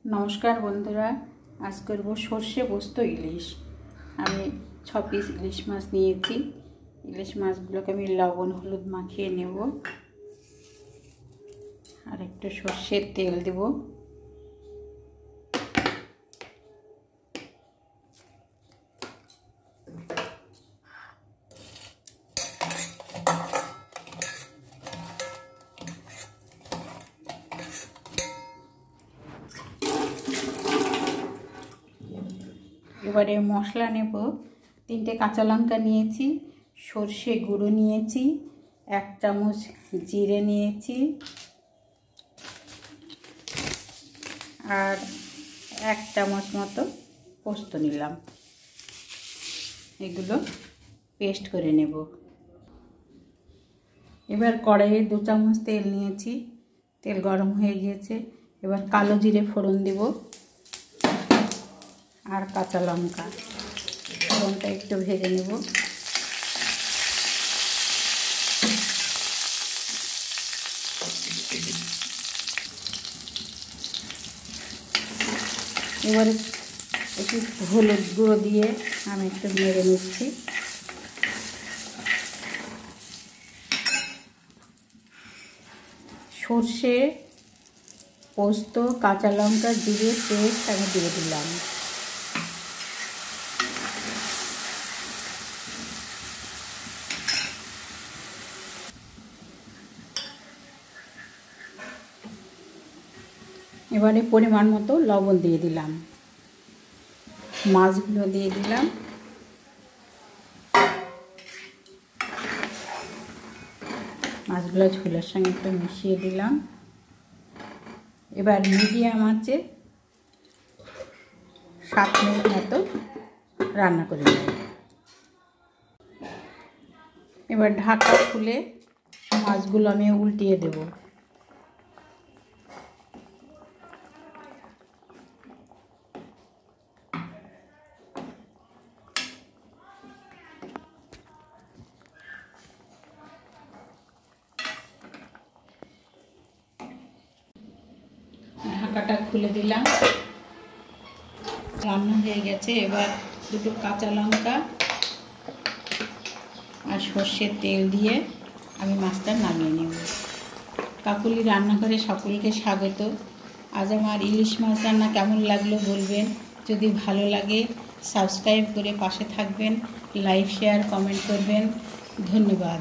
नमस्कार बंधुरा आज करब सर्षे पोस्त इलिश। आमी 6 पिस इलिश माछ निয়েছি। इलिश माछगुलोके आमी लवण हलुद माखिए नेब और एकटु सर्षेर तेल देब। এবারে মশলা নেব। 3টে কাঁচা লঙ্কা নিয়েছি, সরষে গুঁড়ো নিয়েছি, 1 চামচ জিরে নিয়েছি আর 1 চামচ মতো পোস্ত নিলাম। এগুলো পেস্ট করে নেব। এবার কড়াইয়ে 2 চামচ তেল নিয়েছি, তেল গরম হয়ে গিয়েছে। এবার কালো জিরে ফোড়ন দেব আর কাঁচা লঙ্কা ফোড়নটা একটু ভেজে নেব। এবারে একটু হলুদ গুঁড়ো দিয়ে আমি একটু নেড়ে নিচ্ছি। সর্ষে পোস্ত কাঁচা লঙ্কা জিরে পেস্ট আমি দিয়ে দিলাম। এবারে পরিমাণ মতো লবণ দিয়ে দিলাম, মাছগুলো দিয়ে দিলাম। মাছগুলো ঝোলের সঙ্গে একটু মিশিয়ে দিলাম। এবার মিডিয়াম আঁচে 7 মিনিট মতো রান্না করে নেব। এবার ঢাকা খুলে মাছগুলো আমি উল্টিয়ে দেব। ঢাকাটা খুলে দিলাম, রান্না হয়ে গেছে। এবার 2টো কাঁচা লঙ্কা আর সর্ষের তেল দিয়ে আমি মাছটা নামিয়ে নেব। কাকুলি রান্নাঘরে সকলকে স্বাগত। আজ আমার ইলিশ মাছ রান্না কেমন লাগলো বলবেন। যদি ভালো লাগে সাবস্ক্রাইব করে পাশে থাকবেন, লাইক শেয়ার কমেন্ট করবেন। ধন্যবাদ।